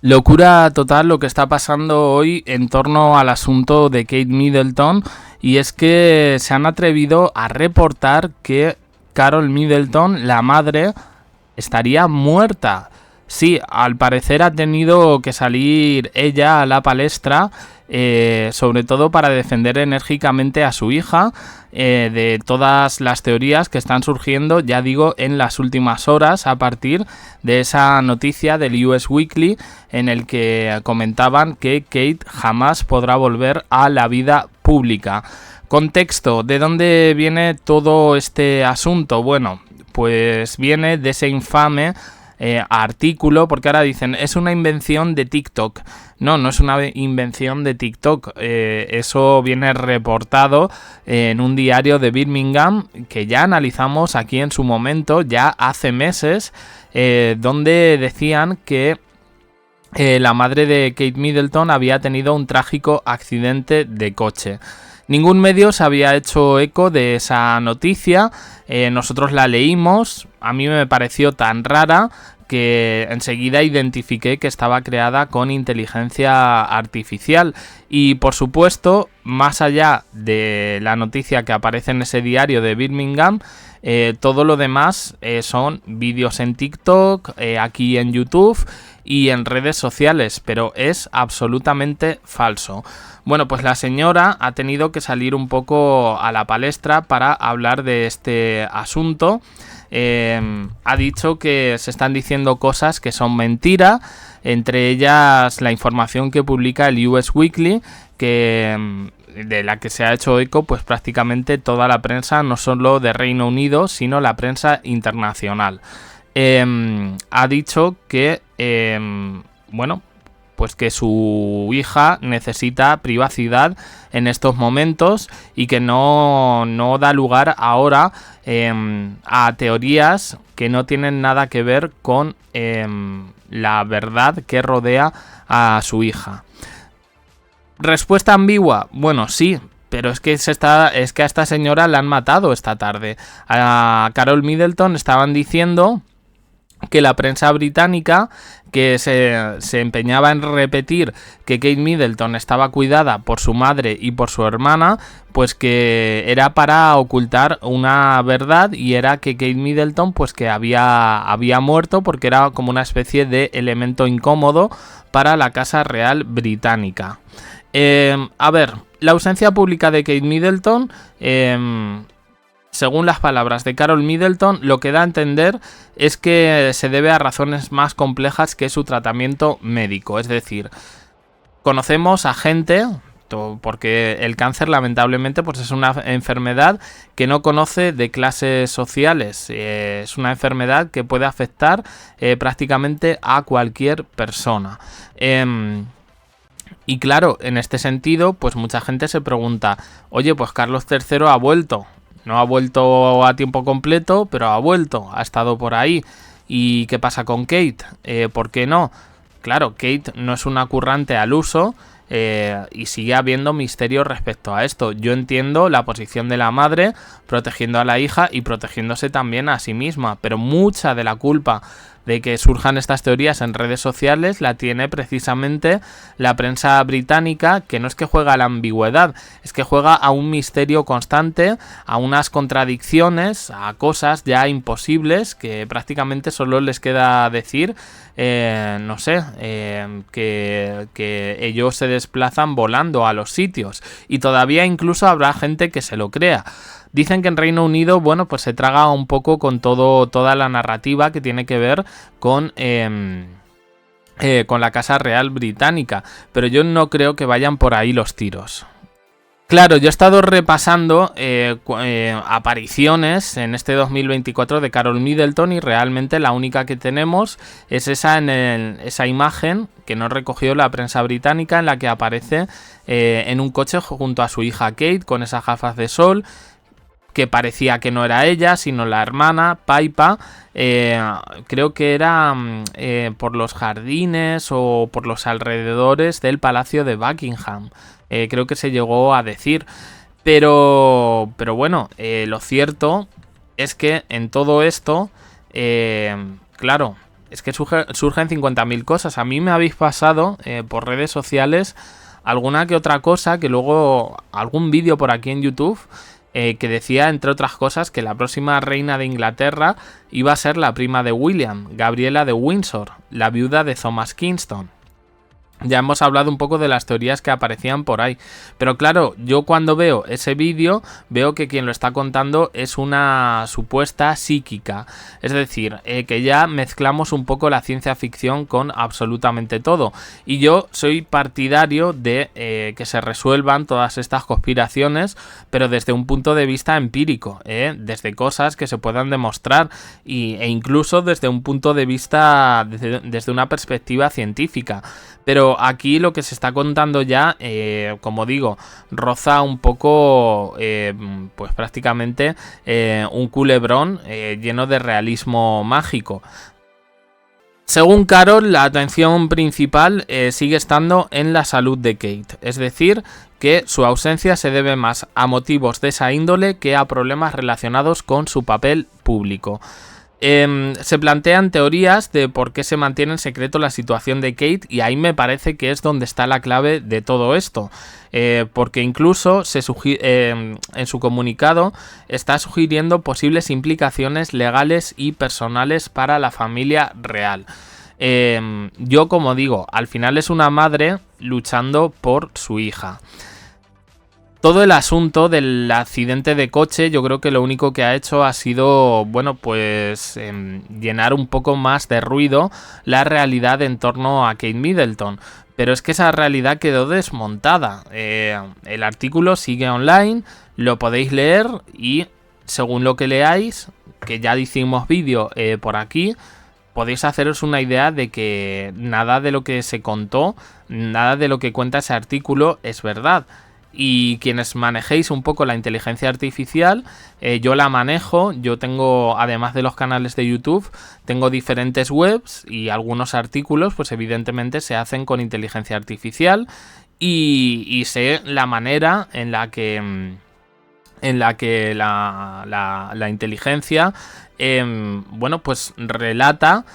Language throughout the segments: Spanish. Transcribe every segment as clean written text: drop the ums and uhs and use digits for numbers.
Locura total lo que está pasando hoy en torno al asunto de Kate Middleton, y es que se han atrevido a reportar que Carol Middleton, la madre, estaría muerta. Sí, al parecer ha tenido que salir ella a la palestra, sobre todo para defender enérgicamente a su hija de todas las teorías que están surgiendo, ya digo, en las últimas horas a partir de esa noticia del US Weekly en el que comentaban que Kate jamás podrá volver a la vida pública. Contexto, ¿de dónde viene todo este asunto? Bueno, pues viene de ese infame artículo, porque ahora dicen, es una invención de TikTok. No, no es una invención de TikTok. Eso viene reportado en un diario de Birmingham que ya analizamos aquí en su momento, ya hace meses, donde decían que la madre de Kate Middleton había tenido un trágico accidente de coche. Ningún medio se había hecho eco de esa noticia, nosotros la leímos, a mí me pareció tan rara que enseguida identifiqué que estaba creada con inteligencia artificial. Y por supuesto, más allá de la noticia que aparece en ese diario de Birmingham, todo lo demás son vídeos en TikTok, aquí en YouTube y en redes sociales, pero es absolutamente falso. Bueno, pues la señora ha tenido que salir un poco a la palestra para hablar de este asunto. Ha dicho que se están diciendo cosas que son mentira, entre ellas la información que publica el US Weekly, que de la que se ha hecho eco pues prácticamente toda la prensa, no solo de Reino Unido, sino la prensa internacional. Ha dicho que, bueno, pues que su hija necesita privacidad en estos momentos y que no da lugar ahora a teorías que no tienen nada que ver con la verdad que rodea a su hija. ¿Respuesta ambigua? Bueno, sí, pero es que a esta señora la han matado esta tarde. A Carol Middleton estaban diciendo que la prensa británica, que se empeñaba en repetir que Kate Middleton estaba cuidada por su madre y por su hermana, pues que era para ocultar una verdad, y era que Kate Middleton pues que había muerto porque era como una especie de elemento incómodo para la Casa Real británica. A ver, la ausencia pública de Kate Middleton, según las palabras de Carol Middleton, lo que da a entender es que se debe a razones más complejas que su tratamiento médico. Es decir, conocemos a gente, porque el cáncer lamentablemente pues es una enfermedad que no conoce de clases sociales. Es una enfermedad que puede afectar prácticamente a cualquier persona. Y claro, en este sentido, pues mucha gente se pregunta, oye, pues Carlos III ha vuelto. No ha vuelto a tiempo completo, pero ha vuelto, ha estado por ahí. ¿Y qué pasa con Kate? ¿Por qué no? Claro, Kate no es una currante al uso, y sigue habiendo misterio respecto a esto. Yo entiendo la posición de la madre protegiendo a la hija y protegiéndose también a sí misma, pero mucha de la culpa de que surjan estas teorías en redes sociales la tiene precisamente la prensa británica, que no es que juega a la ambigüedad, es que juega a un misterio constante, a unas contradicciones, a cosas ya imposibles que prácticamente solo les queda decir, no sé, que ellos se desplazan volando a los sitios, y todavía incluso habrá gente que se lo crea. Dicen que en Reino Unido, bueno, pues se traga un poco con toda la narrativa que tiene que ver con la Casa Real británica, pero yo no creo que vayan por ahí los tiros. Claro, yo he estado repasando apariciones en este 2024 de Carol Middleton, y realmente la única que tenemos es esa imagen que nos recogió la prensa británica, en la que aparece en un coche junto a su hija Kate con esas gafas de sol, que parecía que no era ella, sino la hermana, Paipa. Creo que era por los jardines o por los alrededores del Palacio de Buckingham. Creo que se llegó a decir. Pero bueno, lo cierto es que en todo esto, claro, es que surgen 50.000 cosas. A mí me habéis pasado por redes sociales alguna que otra cosa, que luego algún vídeo por aquí en YouTube que decía, entre otras cosas, que la próxima reina de Inglaterra iba a ser la prima de William, Gabriela de Windsor, la viuda de Thomas Kingston. Ya hemos hablado un poco de las teorías que aparecían por ahí. Pero claro, yo cuando veo ese vídeo, veo que quien lo está contando es una supuesta psíquica. Es decir, que ya mezclamos un poco la ciencia ficción con absolutamente todo. Y yo soy partidario de que se resuelvan todas estas conspiraciones, pero desde un punto de vista empírico, desde cosas que se puedan demostrar e incluso desde un punto de vista, desde una perspectiva científica. Pero aquí lo que se está contando ya, como digo, roza un poco, pues prácticamente un culebrón lleno de realismo mágico. Según Carol, la atención principal sigue estando en la salud de Kate, es decir, que su ausencia se debe más a motivos de esa índole que a problemas relacionados con su papel público. Se plantean teorías de por qué se mantiene en secreto la situación de Kate, y ahí me parece que es donde está la clave de todo esto, porque incluso en su comunicado está sugiriendo posibles implicaciones legales y personales para la familia real. Yo, como digo, al final es una madre luchando por su hija. Todo el asunto del accidente de coche, yo creo que lo único que ha hecho ha sido, bueno, pues llenar un poco más de ruido la realidad en torno a Kate Middleton. Pero es que esa realidad quedó desmontada. El artículo sigue online, lo podéis leer y según lo que leáis, que ya hicimos vídeo por aquí, podéis haceros una idea de que nada de lo que se contó, nada de lo que cuenta ese artículo es verdad. Y quienes manejéis un poco la inteligencia artificial, yo la manejo, yo tengo, además de los canales de YouTube, tengo diferentes webs y algunos artículos, pues evidentemente se hacen con inteligencia artificial y sé la manera en la que la inteligencia bueno, pues relata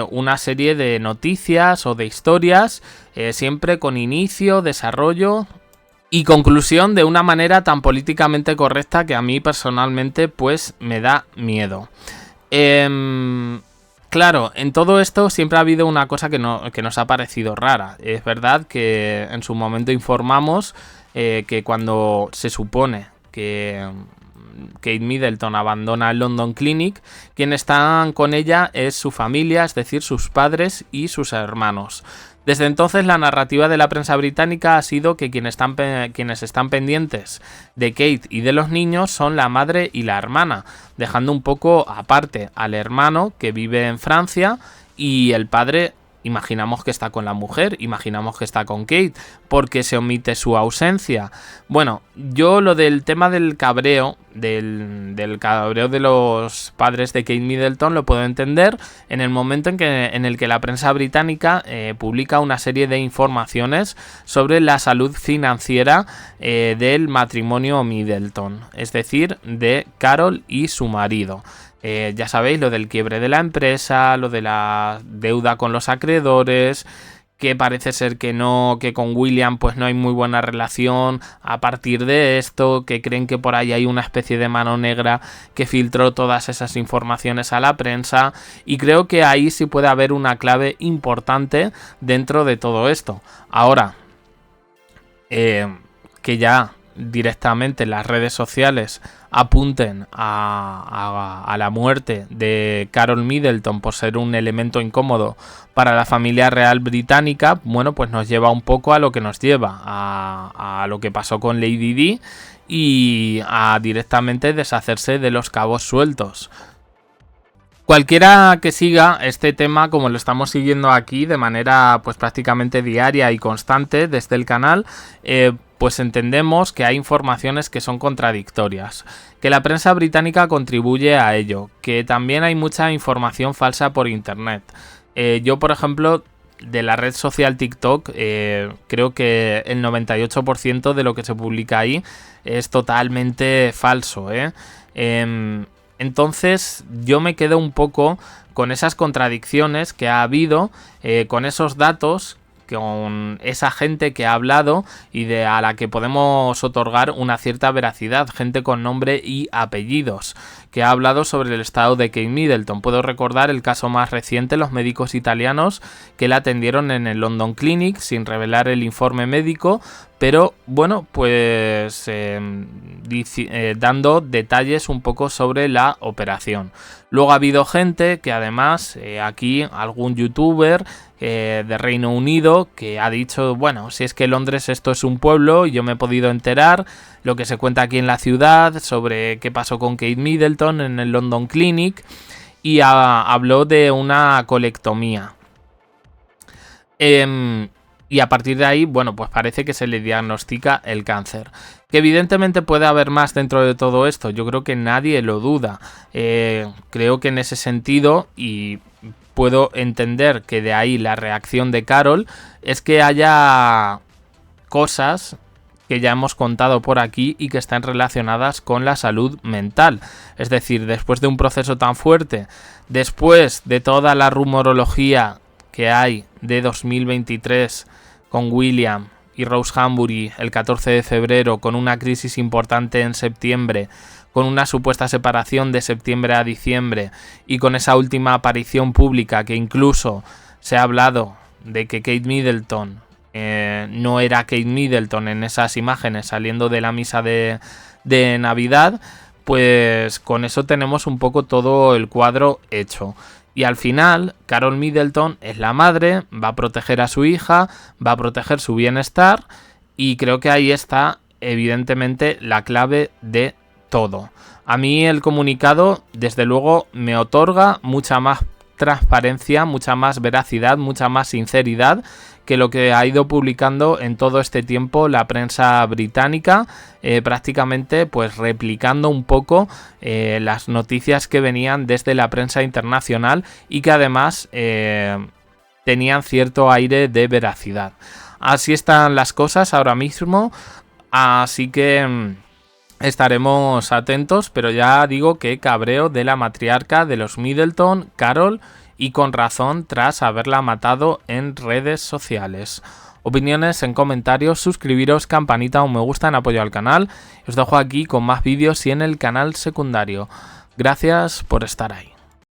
una serie de noticias o de historias, siempre con inicio, desarrollo y conclusión de una manera tan políticamente correcta que a mí personalmente pues me da miedo. Claro, en todo esto siempre ha habido una cosa que nos ha parecido rara. Es verdad que en su momento informamos que cuando se supone que Kate Middleton abandona el London Clinic, quienes están con ella es su familia, es decir, sus padres y sus hermanos. Desde entonces la narrativa de la prensa británica ha sido que quienes están pendientes de Kate y de los niños son la madre y la hermana, dejando un poco aparte al hermano que vive en Francia y el padre. Imaginamos que está con la mujer, imaginamos que está con Kate, porque se omite su ausencia. Bueno, yo lo del tema del cabreo, del cabreo de los padres de Kate Middleton lo puedo entender en el momento en el que la prensa británica publica una serie de informaciones sobre la salud financiera del matrimonio Middleton, es decir, de Carol y su marido. Ya sabéis, lo del quiebre de la empresa, lo de la deuda con los acreedores, que parece ser que no, que con William pues no hay muy buena relación a partir de esto, que creen que por ahí hay una especie de mano negra que filtró todas esas informaciones a la prensa, y creo que ahí sí puede haber una clave importante dentro de todo esto. Ahora, que ya directamente las redes sociales apunten a la muerte de Carol Middleton por ser un elemento incómodo para la familia real británica, bueno, pues nos lleva un poco a lo que nos lleva, a lo que pasó con Lady Di y a directamente deshacerse de los cabos sueltos. Cualquiera que siga este tema como lo estamos siguiendo aquí de manera pues prácticamente diaria y constante desde el canal, pues entendemos que hay informaciones que son contradictorias, que la prensa británica contribuye a ello, que también hay mucha información falsa por internet. Yo, por ejemplo, de la red social TikTok, creo que el 98% de lo que se publica ahí es totalmente falso, Entonces yo me quedo un poco con esas contradicciones que ha habido, con esos datos, con esa gente que ha hablado y a la que podemos otorgar una cierta veracidad, gente con nombre y apellidos, que ha hablado sobre el estado de Kate Middleton. Puedo recordar el caso más reciente, los médicos italianos que la atendieron en el London Clinic sin revelar el informe médico, pero bueno, pues dando detalles un poco sobre la operación. Luego ha habido gente que además, aquí algún youtuber de Reino Unido que ha dicho, bueno, si es que Londres esto es un pueblo y yo me he podido enterar lo que se cuenta aquí en la ciudad sobre qué pasó con Kate Middleton en el London Clinic, y habló de una colectomía. Y a partir de ahí, bueno, pues parece que se le diagnostica el cáncer. Que evidentemente puede haber más dentro de todo esto, yo creo que nadie lo duda. Creo que en ese sentido, y puedo entender que de ahí la reacción de Carol, es que haya cosas que ya hemos contado por aquí y que están relacionadas con la salud mental. Es decir, después de un proceso tan fuerte, después de toda la rumorología que hay de 2023 con William y Rose Hambury el 14 de febrero, con una crisis importante en septiembre, con una supuesta separación de septiembre a diciembre y con esa última aparición pública que incluso se ha hablado de que Kate Middleton no era Kate Middleton en esas imágenes saliendo de la misa de Navidad, pues con eso tenemos un poco todo el cuadro hecho. Y al final, Carol Middleton es la madre, va a proteger a su hija, va a proteger su bienestar, y creo que ahí está evidentemente la clave de todo. A mí el comunicado, desde luego, me otorga mucha más transparencia, mucha más veracidad, mucha más sinceridad que lo que ha ido publicando en todo este tiempo la prensa británica, prácticamente pues replicando un poco las noticias que venían desde la prensa internacional y que además tenían cierto aire de veracidad. Así están las cosas ahora mismo, así que estaremos atentos, pero ya digo que cabreo de la matriarca de los Middleton, Carol, y con razón tras haberla matado en redes sociales. Opiniones en comentarios, suscribiros, campanita, un me gusta en apoyo al canal. Os dejo aquí con más vídeos y en el canal secundario. Gracias por estar ahí.